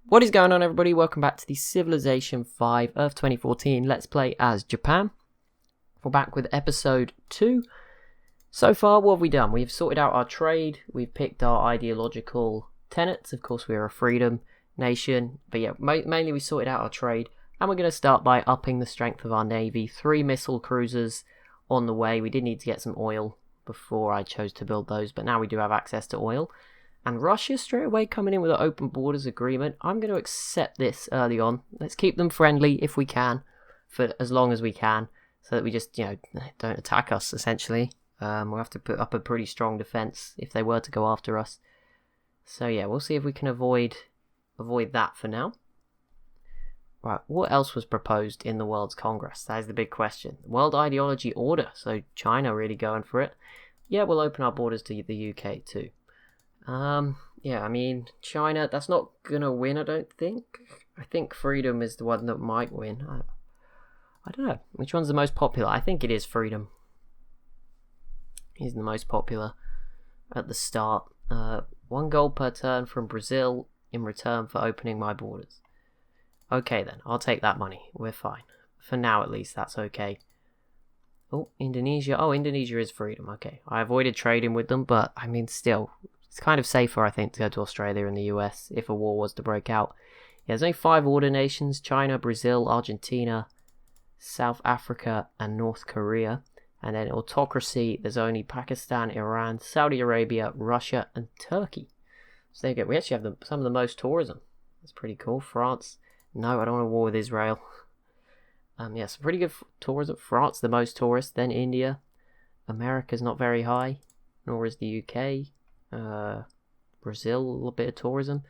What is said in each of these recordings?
What is going on, everybody? Welcome back to the Civilization 5 Earth 2014 Let's Play as Japan. We're back with episode 2. So far, what have we done? We've sorted out our trade, we've picked our ideological tenets. Of course, we're a freedom nation, but yeah, mainly we sorted out our trade. And we're going to start by upping the strength of our navy. 3 missile cruisers on the way. We did need to get some oil before I chose to build those, but now we do have access to oil. And Russia straight away coming in with an open borders agreement. I'm going to accept this early on. Let's keep them friendly if we can, for as long as we can, so that we just, don't attack us, essentially. We'll have to put up a pretty strong defense if they were to go after us. So yeah, we'll see if we can avoid that for now. Right, what else was proposed in the World's Congress? That is the big question. World Ideology Order, so China really going for it. Yeah, we'll open our borders to the UK too. Yeah, I mean, China, that's not gonna win, I don't think. I think freedom is the one that might win. I don't know. Which one's the most popular? I think it is freedom. He's the most popular at the start. 1 gold per turn from Brazil in return for opening my borders. Okay then, I'll take that money. We're fine. For now, at least, that's okay. Oh, Indonesia. Oh, Indonesia is freedom. Okay. I avoided trading with them, but, I mean, still, it's kind of safer, I think, to go to Australia and the US if a war was to break out. Yeah, there's only 5 order nations: China, Brazil, Argentina, South Africa, and North Korea. And then autocracy, there's only Pakistan, Iran, Saudi Arabia, Russia, and Turkey. So there you go. We actually have some of the most tourism. That's pretty cool. France. No, I don't want a war with Israel. Yes, pretty good tourism. France, the most tourists. Then India. America's not very high, nor is the UK. Brazil, a little bit of tourism.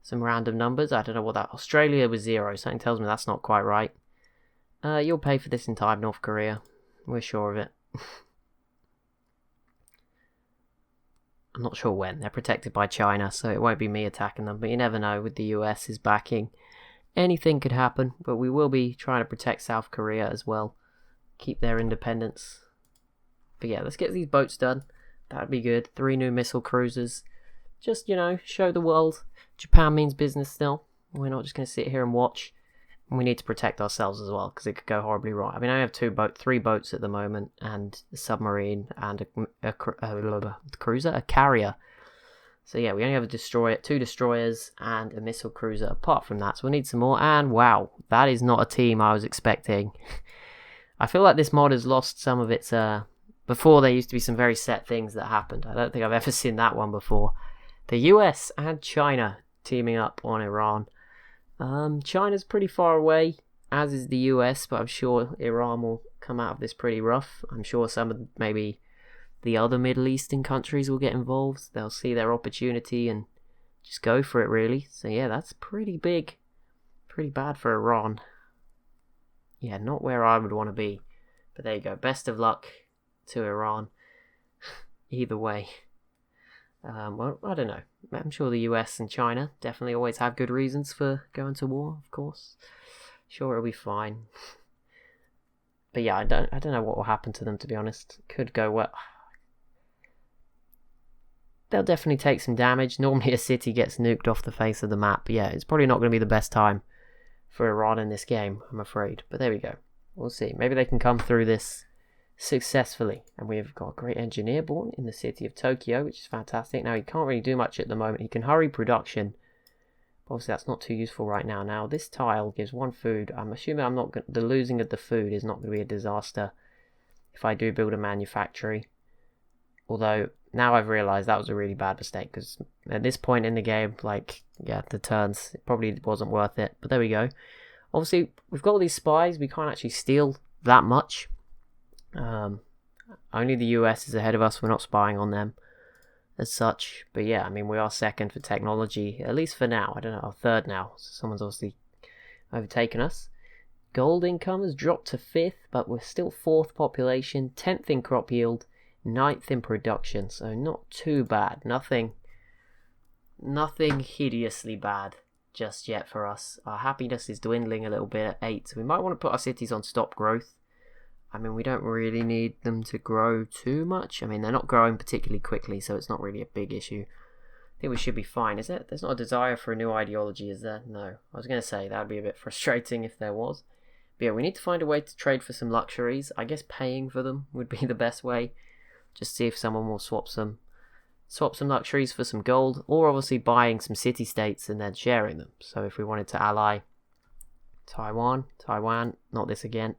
Some random numbers. I don't know what that. Australia was 0. Something tells me that's not quite right. You'll pay for this in time, North Korea. We're sure of it. I'm not sure when. They're protected by China, so it won't be me attacking them. But you never know with the US's backing. Anything could happen, but we will be trying to protect South Korea as well. Keep their independence. But yeah, let's get these boats done. That'd be good. 3 new missile cruisers. Just, show the world Japan means business still. We're not just going to sit here and watch. And we need to protect ourselves as well, because it could go horribly wrong. I mean, I have 3 boats at the moment, and a submarine, and a cruiser, a carrier. So yeah, we only have 2 destroyers, and a missile cruiser apart from that. So we'll need some more, and wow, that is not a team I was expecting. I feel like this mod has lost some of its... Before, there used to be some very set things that happened. I don't think I've ever seen that one before. The US and China teaming up on Iran. China's pretty far away, as is the US, but I'm sure Iran will come out of this pretty rough. I'm sure some of maybe the other Middle Eastern countries will get involved. They'll see their opportunity and just go for it, really. So yeah, that's pretty big. Pretty bad for Iran. Yeah, not where I would want to be. But there you go. Best of luck to Iran. Either way. Well, I don't know. I'm sure the US and China definitely always have good reasons for going to war, of course. Sure, it'll be fine. But yeah, I don't know what will happen to them, to be honest. Could go well. They'll definitely take some damage. Normally a city gets nuked off the face of the map. But yeah, it's probably not going to be the best time for Iran in this game, I'm afraid. But there we go. We'll see. Maybe they can come through this successfully. And we've got a great engineer born in the city of Tokyo, which is fantastic. Now, he can't really do much at the moment. He can hurry production. But obviously, that's not too useful right now. Now, this tile gives 1 food. I'm assuming the losing of the food is not going to be a disaster if I do build a manufactory. Although, now I've realised that was a really bad mistake, because at this point in the game, the turns, it probably wasn't worth it. But there we go. Obviously, we've got all these spies. We can't actually steal that much. Only the US is ahead of us. We're not spying on them as such. But yeah, I mean, we are second for technology, at least for now. I don't know, 3rd now. So someone's obviously overtaken us. Gold income has dropped to 5th, but we're still 4th population, 10th in crop yield, 9th in production. So not too bad. Nothing hideously bad just yet for us. Our happiness is dwindling a little bit at 8. So we might want to put our cities on stop growth. I mean, we don't really need them to grow too much. I mean, they're not growing particularly quickly, so it's not really a big issue. think we should be fine, is it? There's not a desire for a new ideology, is there? No. I was going to say that would be a bit frustrating if there was. But yeah, we need to find a way to trade for some luxuries. I guess paying for them would be the best way. Just see if someone will swap some luxuries for some gold, or obviously buying some city-states and then sharing them. So if we wanted to ally Taiwan, not this again.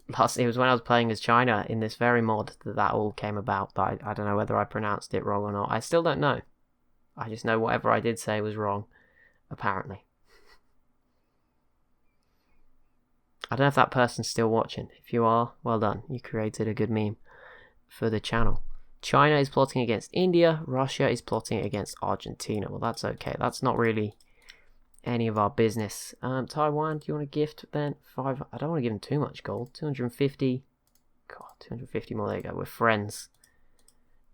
It was when I was playing as China in this very mod that all came about. But I don't know whether I pronounced it wrong or not. I still don't know. I just know whatever I did say was wrong, apparently. I don't know if that person's still watching. If you are, well done. You created a good meme for the channel. China is plotting against India. Russia is plotting against Argentina. Well, that's okay. That's not really any of our business. Taiwan, do you want to gift then? 5. I don't want to give them too much gold. 250. God, 250 more. There you go. We're friends.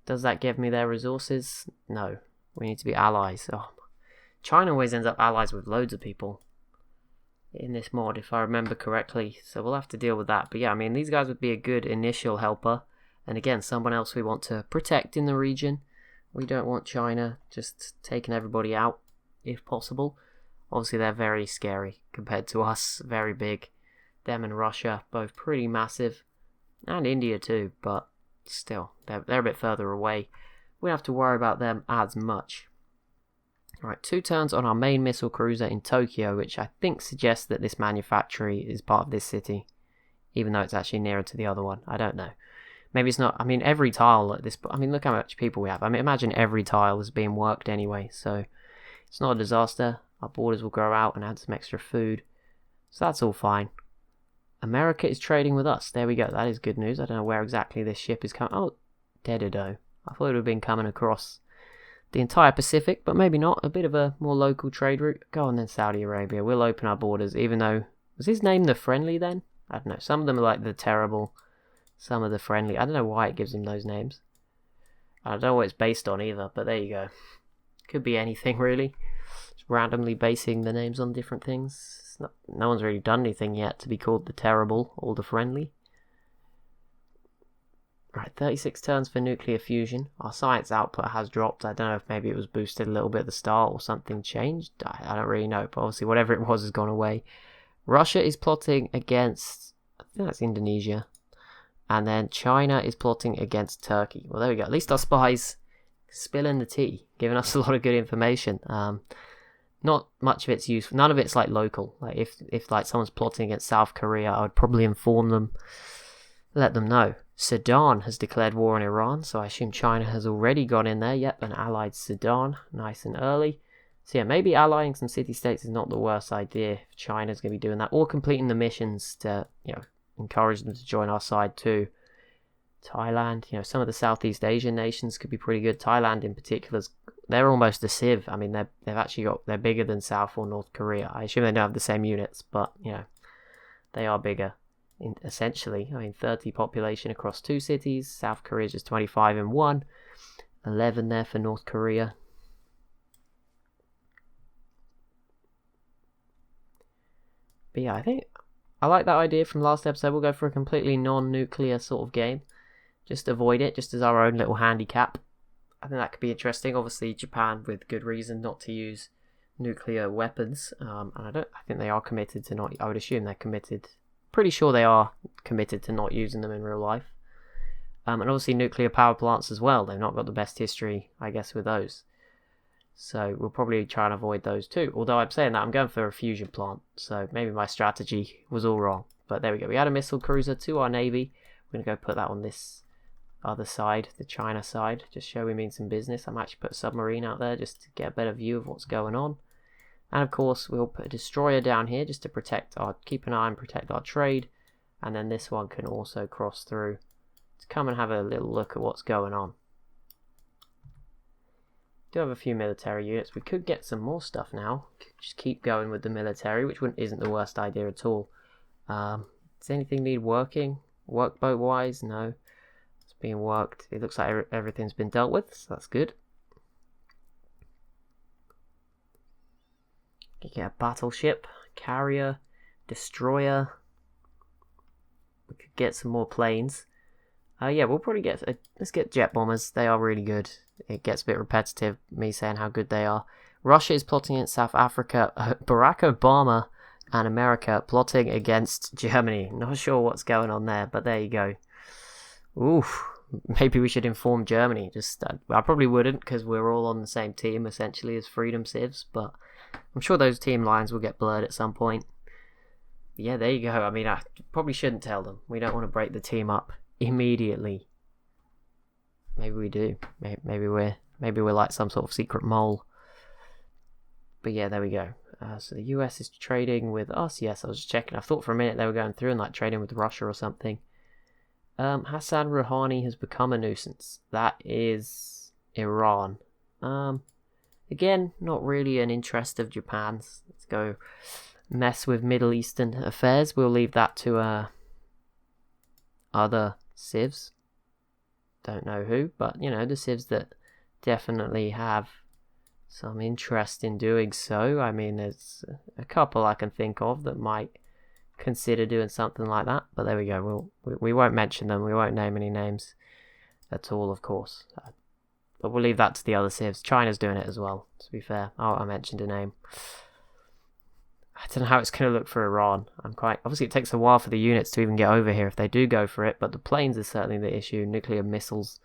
Does that give me their resources? No. We need to be allies. Oh, China always ends up allies with loads of people in this mod, if I remember correctly. So we'll have to deal with that. But yeah, I mean, these guys would be a good initial helper. And again, someone else we want to protect in the region. We don't want China just taking everybody out, if possible. Obviously, they're very scary compared to us. Very big. Them and Russia, both pretty massive. And India too, but still, they're a bit further away. We don't have to worry about them as much. Alright, 2 turns on our main missile cruiser in Tokyo, which I think suggests that this manufactory is part of this city. Even though it's actually nearer to the other one. I don't know. Maybe it's not. I mean, every tile at this... I mean, look how much people we have. I mean, imagine every tile is being worked anyway, so it's not a disaster. Our borders will grow out and add some extra food. So that's all fine. America is trading with us. There we go. That is good news. I don't know where exactly this ship is coming. Oh, Dededo. I thought it would have been coming across the entire Pacific, but maybe not. A bit of a more local trade route. Go on then, Saudi Arabia. We'll open our borders, even though... Was his name the Friendly then? I don't know. Some of them are like the Terrible. Some are the Friendly. I don't know why it gives them those names. I don't know what it's based on either, but there you go. Could be anything, really. Just randomly basing the names on different things. No one's really done anything yet to be called the Terrible or the Friendly. Right, 36 turns for nuclear fusion. Our science output has dropped. I don't know if maybe it was boosted a little bit at the start or something changed. I don't really know, but obviously whatever it was has gone away. Russia is plotting against... I think that's Indonesia. And then China is plotting against Turkey. Well, there we go. At least our spies spilling the tea, giving us a lot of good information. Not much of it's useful. None of it's like local. Like if like someone's plotting against South Korea, I would probably inform them, let them know. Sudan has declared war on Iran, so I assume China has already gone in there. Yep, and allied Sudan, nice and early. So yeah, maybe allying some city-states is not the worst idea if China's going to be doing that, or completing the missions to, encourage them to join our side too. Thailand, some of the Southeast Asian nations could be pretty good. Thailand in particular, they're almost a civ. I mean, they're bigger than South or North Korea. I assume they don't have the same units, but they are bigger. Essentially, 30 population across 2 cities. South Korea is just 25 in 1. 11 there for North Korea. But yeah, I think I like that idea from last episode. We'll go for a completely non-nuclear sort of game. Just avoid it, just as our own little handicap. I think that could be interesting. Obviously, Japan, with good reason not to use nuclear weapons. And I think they are committed to not... I would assume they're committed... Pretty sure they are committed to not using them in real life. And obviously nuclear power plants as well. They've not got the best history, I guess, with those. So we'll probably try and avoid those too. Although I'm saying that, I'm going for a fusion plant. So maybe my strategy was all wrong. But there we go. We had a missile cruiser to our navy. We're going to go put that on this other side, the China side. Just show we mean some business. I might actually put a submarine out there just to get a better view of what's going on. And of course, we'll put a destroyer down here just to keep an eye and protect our trade. And then this one can also cross through to come and have a little look at what's going on. Do have a few military units. We could get some more stuff now. Just keep going with the military, which isn't the worst idea at all. Does anything need working? Workboat wise? No. It's being worked. It looks like everything's been dealt with, so that's good. Get a battleship, carrier, destroyer. We could get some more planes. Yeah, we'll probably let's get jet bombers. They are really good. it gets a bit repetitive, me saying how good they are. Russia is plotting against South Africa. Barack Obama and America plotting against Germany. Not sure what's going on there, but there you go. Oof. Maybe we should inform Germany. I probably wouldn't, because we're all on the same team, essentially, as Freedom Civs, but I'm sure those team lines will get blurred at some point. Yeah, there you go. I mean, I probably shouldn't tell them. We don't want to break the team up immediately. Maybe we do. Maybe we're like some sort of secret mole. But yeah, there we go. So the US is trading with us. Yes, I was just checking. I thought for a minute they were going through and like trading with Russia or something. Hassan Rouhani has become a nuisance. That is Iran. Again, not really an interest of Japan's. Let's go mess with Middle Eastern affairs. We'll leave that to other civs. Don't know who, but you know, the civs that definitely have some interest in doing so. I mean, there's a couple I can think of that might consider doing something like that, but there we go. We won't mention them. We won't name any names at all, of course. But we'll leave that to the other civs. China's doing it as well, to be fair. Oh, I mentioned a name. I don't know how it's going to look for Iran. Obviously, it takes a while for the units to even get over here if they do go for it, but the planes is certainly the issue. Nuclear missiles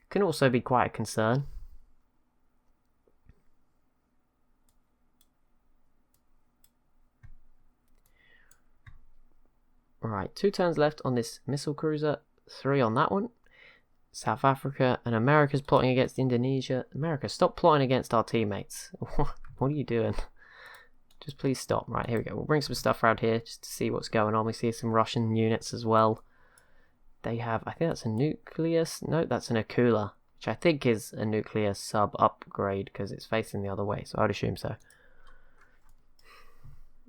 can also be quite a concern. Right, 2 turns left on this missile cruiser, 3 on that one. South Africa and America's plotting against Indonesia. America, stop plotting against our teammates. What are you doing? Just please stop. Right, here we go. We'll bring some stuff around here just to see what's going on. We see some Russian units as well. They have, I think that's a nucleus. No, that's an Akula, which I think is a nuclear sub upgrade because it's facing the other way, so I'd assume so.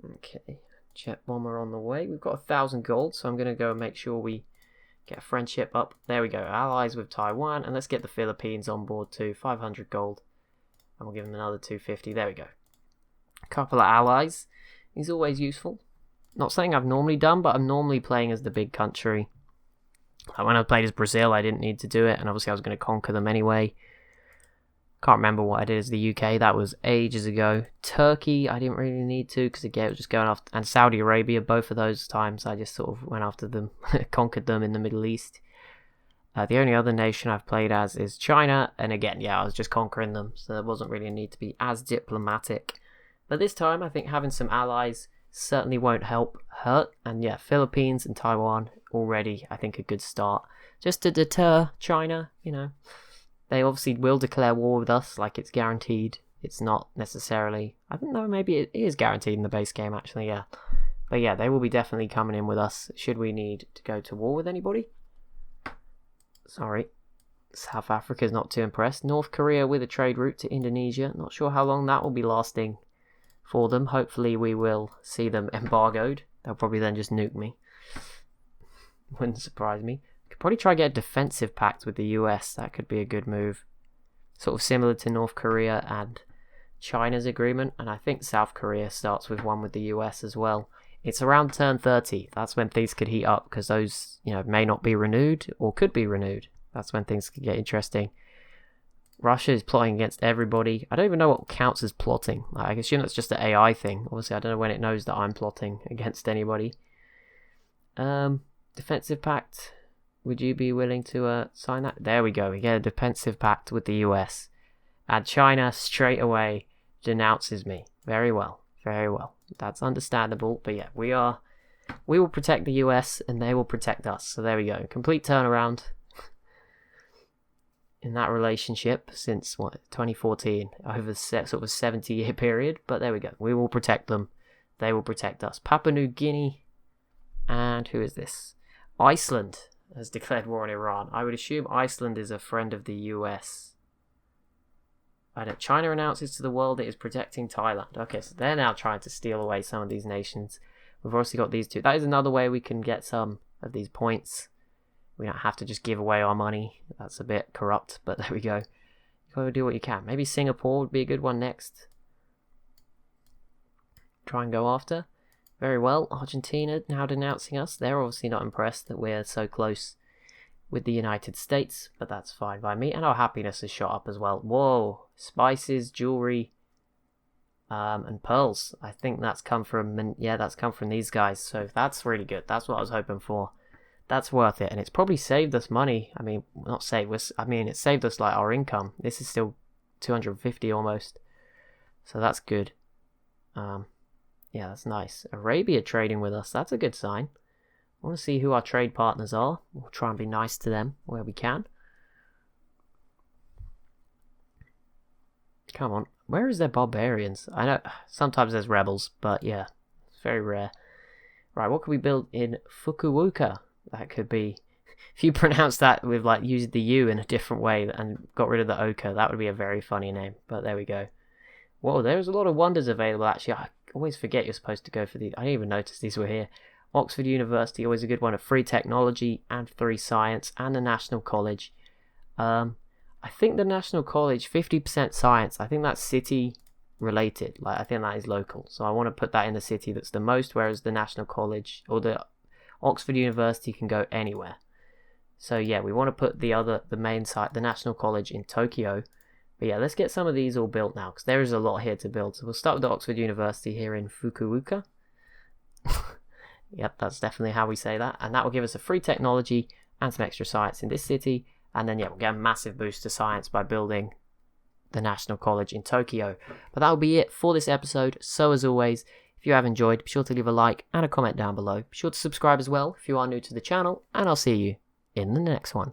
Okay. Jet bomber on the way. We've got 1,000 gold, so I'm going to go and make sure we get a friendship up. There we go. Allies with Taiwan, and let's get the Philippines on board too. 500 gold, and we'll give them another 250. There we go. A couple of allies is always useful. Not something I've normally done, but I'm normally playing as the big country. Like when I played as Brazil, I didn't need to do it, and obviously I was going to conquer them anyway. Can't remember what I did as the UK. That was ages ago. Turkey, I didn't really need to because again, it was just going after, and Saudi Arabia, both of those times, I just sort of went after them, conquered them in the Middle East. The only other nation I've played as is China, and again, yeah, I was just conquering them, so there wasn't really a need to be as diplomatic. But this time, I think having some allies certainly won't hurt, and yeah, Philippines and Taiwan already, I think, a good start. Just to deter China, you know. They obviously will declare war with us, like it's guaranteed. It's not necessarily... I don't know, maybe it is guaranteed in the base game, actually, yeah. But yeah, they will be definitely coming in with us, should we need to go to war with anybody. Sorry. South Africa's not too impressed. North Korea with a trade route to Indonesia. Not sure how long that will be lasting for them. Hopefully we will see them embargoed. They'll probably then just nuke me. Wouldn't surprise me. Could probably try to get a defensive pact with the US. That could be a good move. Sort of similar to North Korea and China's agreement. And I think South Korea starts with one with the US as well. It's around turn 30. That's when things could heat up because those, you know, may not be renewed or could be renewed. That's when things could get interesting. Russia is plotting against everybody. I don't even know what counts as plotting. I assume that's just an AI thing. Obviously, I don't know when it knows that I'm plotting against anybody. Defensive pact. Would you be willing to sign that? There we go. We get a defensive pact with the US. And China straight away denounces me. Very well. Very well. That's understandable. But yeah, we will protect the US and they will protect us. So there we go. Complete turnaround in that relationship since, 2014. Over sort of a 70-year period. But there we go. We will protect them. They will protect us. Papua New Guinea. And who is this? Iceland has declared war on Iran. I would assume Iceland is a friend of the US. China announces to the world it is protecting Thailand. Okay, so they're now trying to steal away some of these nations. We've obviously got these two. That is another way we can get some of these points. We don't have to just give away our money. That's a bit corrupt, but there we go. You gotta do what you can. Maybe Singapore would be a good one next. Try and go after. Very well. Argentina now denouncing us. They're obviously not impressed that we're so close with the United States, but that's fine by me. And our happiness has shot up as well. Whoa, spices, jewelry, and pearls. I think that's come from, yeah, that's come from these guys. So that's really good. That's what I was hoping for. That's worth it. And it's probably saved us money. I mean, not saved us, I mean, it saved us like our income. This is still 250 almost. So that's good. Yeah, that's nice. Arabia trading with us. That's a good sign. I want to see who our trade partners are. We'll try and be nice to them where we can. Come on. Where is their barbarians? I know sometimes there's rebels, but yeah, it's very rare. Right, what could we build in Fukuoka? That could be... If you pronounce that with like used the U in a different way and got rid of the Oka, that would be a very funny name. But there we go. Whoa, there's a lot of wonders available actually. I always forget you're supposed to go for these. I didn't even notice these were here. Oxford University, always a good one. Of 3 technology and 3 science and the National College. I think the National College, 50% science. I think that's city related. Like I think that is local. So I want to put that in the city that's the most, whereas the National College or the Oxford University can go anywhere. So yeah, we want to put the main site, the National College in Tokyo. But yeah, let's get some of these all built now, because there is a lot here to build. So we'll start with the Oxford University here in Fukuoka. Yep, that's definitely how we say that. And that will give us a free technology and some extra science in this city. And then yeah, we'll get a massive boost to science by building the National College in Tokyo. But that will be it for this episode. So as always, if you have enjoyed, be sure to leave a like and a comment down below. Be sure to subscribe as well if you are new to the channel. And I'll see you in the next one.